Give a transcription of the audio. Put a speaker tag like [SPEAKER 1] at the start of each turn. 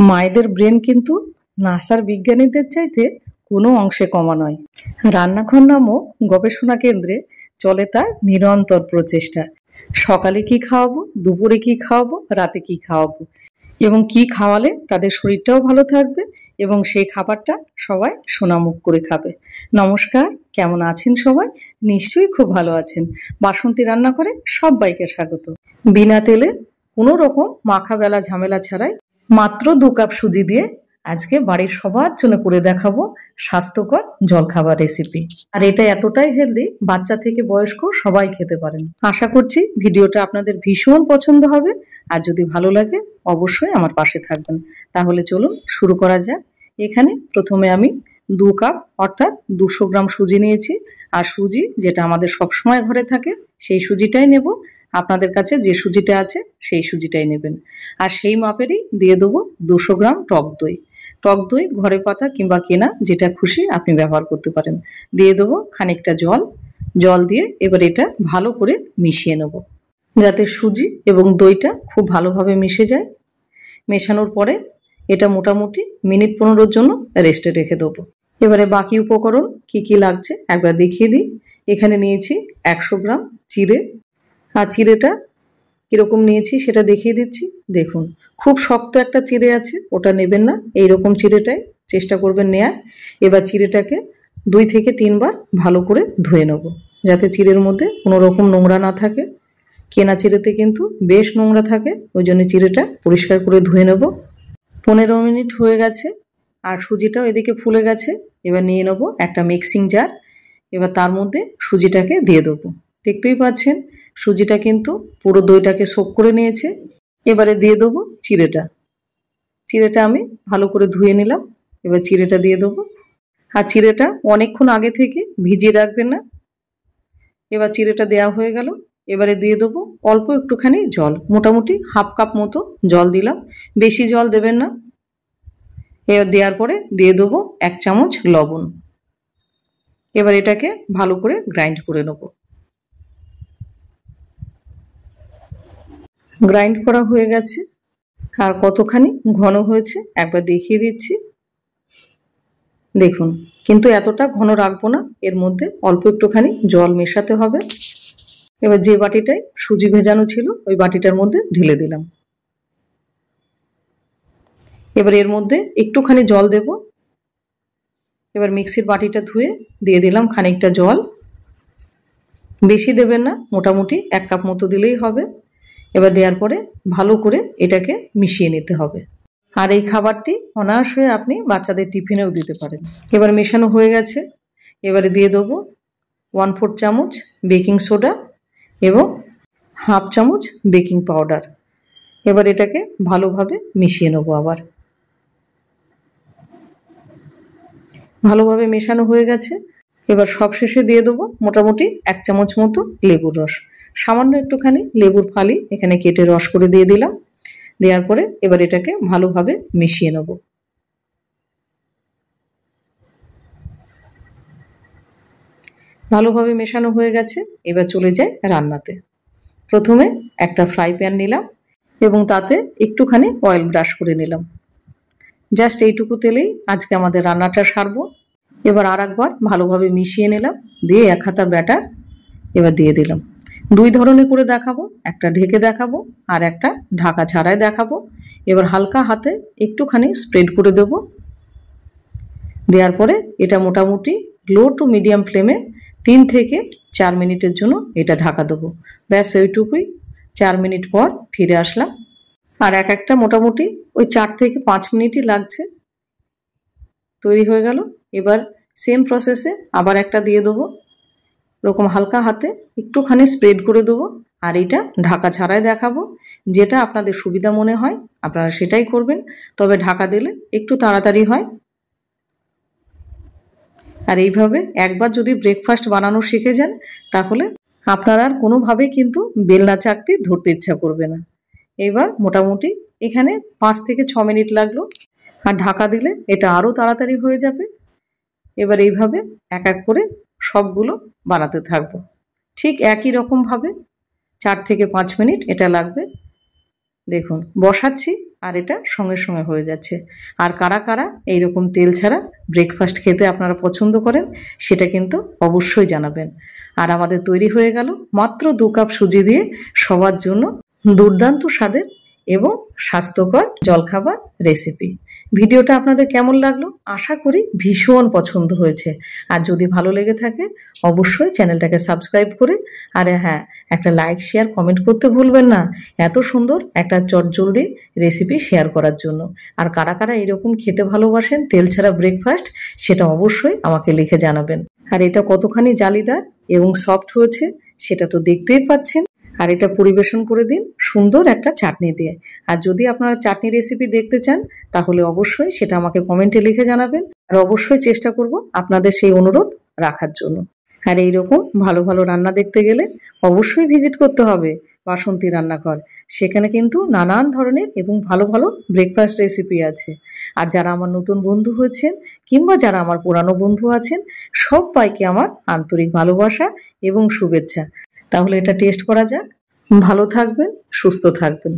[SPEAKER 1] মায়েদের ব্রেন কিন্তু নাসার বিজ্ঞানীদের চাইতে কোনো অংশে কমা নয়। রান্নাঘর নামক গবেষণা কেন্দ্রে চলে তার নিরন্তর প্রচেষ্টা। সকালে কি খাওয়াবো, দুপুরে কি খাওয়াবো, রাতে কি খাওয়াবো এবং কি খাওয়ালে তাদের শরীরটাও ভালো থাকবে এবং সেই খাবারটা সবাই সোনামুখ করে খাবে। নমস্কার, কেমন আছেন সবাই? নিশ্চয়ই খুব ভালো আছেন। বাসন্তী রান্না করে সবাইকে স্বাগত। বিনা তেলে কোনো রকম মাখা বেলা ঝামেলা ছাড়াই মাত্র 2 কাপ সুজি দিয়ে আজকে বাড়ির সবার জন্য করে দেখাবো স্বাস্থ্যকর জলখাবার রেসিপি। আর এটা এতটাই হেলদি, বাচ্চা থেকে বয়স্ক সবাই খেতে পারেন। আশা করছি ভিডিওটা আপনাদের ভীষণ পছন্দ হবে। আর যদি ভালো লাগে অবশ্যই আমার পাশে থাকবেন। তাহলে চলুন শুরু করা যাক। এখানে প্রথমে আমি 2 কাপ অর্থাৎ 200 গ্রাম সুজি নিয়েছি। আর সুজি যেটা আমাদের সবসময় ঘরে থাকে সেই সুজিটাই নেব। আপনাদের কাছে যে সুজিটা আছে সেই সুজিটাই নেবেন। আর সেই মাপেরই দিয়ে দেবো 200 গ্রাম টক দই। টক দই ঘরে পাতা কিংবা কেনা যেটা খুশি আপনি ব্যবহার করতে পারেন। দিয়ে দেবো খানিকটা জল। জল দিয়ে এবার এটা ভালো করে মিশিয়ে নেব যাতে সুজি এবং দইটা খুব ভালোভাবে মিশে যায়। মেশানোর পরে এটা মোটামুটি মিনিট 15-এর জন্য রেস্টে রেখে দেবো। এবারে বাকি উপকরণ কি কি লাগছে একবার দেখিয়ে দিই। এখানে নিয়েছি 100 গ্রাম চিড়ে। আর চিড়েটা কীরকম নিয়েছি সেটা দেখিয়ে দিচ্ছি। দেখুন, খুব শক্ত একটা চিড়ে আছে, ওটা নেবেন না। এইরকম চিড়েটাই চেষ্টা করবেন নেয়ার। এবার চিড়েটাকে 2 থেকে 3 বার ভালো করে ধুয়ে নেব যাতে চিড়ের মধ্যে কোনো রকম নোংরা না থাকে। কেনা চিড়েতে কিন্তু বেশ নোংরা থাকে, ওই জন্য চিড়েটা পরিষ্কার করে ধুয়ে নেব। 15 মিনিট হয়ে গেছে আর সুজিটাও এদিকে ফুলে গেছে। এবার নিয়ে নেব একটা মিক্সিং জার। এবার তার মধ্যে সুজিটাকে দিয়ে দেবো। দেখতেই পাচ্ছেন সুজিটা কিন্তু পুরো দইটাকে সোক করে নিয়েছে। এবারে দিয়ে দেবো চিড়েটা। চিড়েটা আমি ভালো করে ধুয়ে নিলাম। এবার চিড়েটা দিয়ে দেবো। আর চিড়েটা অনেকক্ষণ আগে থেকে ভিজিয়ে রাখবেন না। এবার চিড়েটা দেওয়া হয়ে গেল। এবারে দিয়ে দেবো অল্প একটুখানি জল, মোটামুটি হাফ কাপ মতো জল দিলাম, বেশি জল দেবেন না। এবার দেওয়ার পরে দিয়ে দেবো 1 চামচ লবণ। এবার এটাকে ভালো করে গ্রাইন্ড করে নেব। গ্রাইন্ড করা হয়ে গেছে। আর কতখানি ঘন হয়েছে একবার দেখিয়ে দিচ্ছি। দেখুন, কিন্তু এতটা ঘন রাখবো না, এর মধ্যে অল্প একটুখানি জল মেশাতে হবে। এবার যে বাটিটায় সুজি ভেজানো ছিল ওই বাটিটার মধ্যে ঢেলে দিলাম। এবার এর মধ্যে একটুখানি জল দেব। এবার মিক্সির বাটিটা ধুয়ে দিয়ে দিলাম খানিকটা জল। বেশি দেবেন না, মোটামুটি 1 কাপ মতো দিলেই হবে। এবার দেওয়ার পরে ভালো করে এটাকে মিশিয়ে নিতে হবে। আর এই খাবারটি অনায়াস হয়ে আপনি বাচ্চাদের টিফিনেও দিতে পারেন। এবার মেশানো হয়ে গেছে। এবারে দিয়ে দেবো 1/4 চামচ বেকিং সোডা এবং হাফ চামচ বেকিং পাউডার। এবার এটাকে ভালোভাবে মিশিয়ে নেব। আবার ভালোভাবে মেশানো হয়ে গেছে। এবার সবশেষে দিয়ে দেবো মোটামুটি 1 চামচ মতো লেবুর রস। সামান্য একটুখানি লেবুর ফালি এখানে কেটে রস করে দিয়ে দিলাম। দেওয়ার পরে এবার এটাকে ভালোভাবে মিশিয়ে নেব। ভালোভাবে মেশানো হয়ে গেছে। এবার চলে যায় রান্নাতে। প্রথমে একটা ফ্রাই প্যান নিলাম এবং তাতে একটুখানি অয়েল ব্রাশ করে নিলাম। জাস্ট এইটুকু তেলেই আজকে আমাদের রান্নাটা সারবো। এবার আর একবার ভালোভাবে মিশিয়ে নিলাম, দিয়ে 1 হাতা ব্যাটার এবার দিয়ে দিলাম। 2 ধরনের করে দেখাবো, একটা ঢেকে দেখাবো আর একটা ঢাকা ছাড়াই দেখাবো। এবার হালকা হাতে একটুখানি স্প্রেড করে দেব। দেওয়ার পরে এটা মোটামুটি লো টু মিডিয়াম ফ্লেমে 3 থেকে 4 মিনিটের জন্য এটা ঢাকা দেবো। ব্যাস ওইটুকুই। 4 মিনিট পর ফিরে আসলাম। আর একটা মোটামুটি ওই 4 থেকে 5 মিনিটই লাগছে, তৈরি হয়ে গেল। এবার সেম প্রসেসে আবার একটা দিয়ে দেবো। এরকম হালকা হাতে একটুখানি স্প্রেড করে দেবো আর এটা ঢাকা ছাড়াই দেখাবো। যেটা আপনাদের সুবিধা মনে হয় আপনারা সেটাই করবেন, তবে ঢাকা দিলে একটু তাড়াতাড়ি হয়। আর এইভাবে একবার যদি ব্রেকফাস্ট বানানো শিখে যান তাহলে আপনার আর কোনোভাবেই কিন্তু বেলনা চাকতি ধরতে ইচ্ছা করবে না। এবার মোটামুটি এখানে 5 থেকে 6 মিনিট লাগলো, আর ঢাকা দিলে এটা আরও তাড়াতাড়ি হয়ে যাবে। এবার এইভাবে এক এক করে সবগুলো বানাতে থাকবো। ঠিক একই রকমভাবে 4 থেকে 5 মিনিট এটা লাগবে। দেখুন বসাচ্ছি আর এটা সঙ্গে সঙ্গে হয়ে যাচ্ছে। আর কারা কারা এইরকম তেল ছাড়া ব্রেকফাস্ট খেতে আপনারা পছন্দ করেন সেটা কিন্তু অবশ্যই জানাবেন। আর আমাদের তৈরি হয়ে গেল মাত্র 2 কাপ সুজি দিয়ে সবার জন্য দুর্দান্ত স্বাদের এবং স্বাস্থ্যকর জলখাবার রেসিপি। ভিডিওটা আপনাদের কেমন লাগলো? আশা করি ভীষণ পছন্দ হয়েছে। আর যদি ভালো লেগে থাকে অবশ্যই চ্যানেলটাকে সাবস্ক্রাইব করে আর হ্যাঁ, একটা লাইক শেয়ার কমেন্ট করতে ভুলবেন না, এত সুন্দর একটা চটজলদি রেসিপি শেয়ার করার জন্য। আর কারা কারা এরকম খেতে ভালোবাসেন তেল ছাড়া ব্রেকফাস্ট সেটা অবশ্যই আমাকে লিখে জানাবেন। আর এটা কতখানি জালিদার এবং সফট হয়েছে সেটা তো দেখতেই পাচ্ছেন। আর এটা পরিবেশন করে দিন সুন্দর একটা চাটনি দিয়ে। আর যদি আপনারা চাটনি রেসিপি দেখতে চান তাহলে অবশ্যই সেটা আমাকে কমেন্টে লিখে জানাবেন। আর অবশ্যই চেষ্টা করব আপনাদের সেই অনুরোধ রাখার জন্য। আর এইরকম ভালো ভালো রান্না দেখতে গেলে অবশ্যই ভিজিট করতে হবে বাসন্তী রান্নাঘর। সেখানে কিন্তু নানান ধরনের এবং ভালো ভালো ব্রেকফাস্ট রেসিপি আছে। আর যারা আমার নতুন বন্ধু হয়েছেন কিংবা যারা আমার পুরানো বন্ধু আছেন সবাইকে আমার আন্তরিক ভালোবাসা এবং শুভেচ্ছা। তাহলে এটা টেস্ট করা যাক। ভালো থাকবেন, সুস্থ থাকবেন।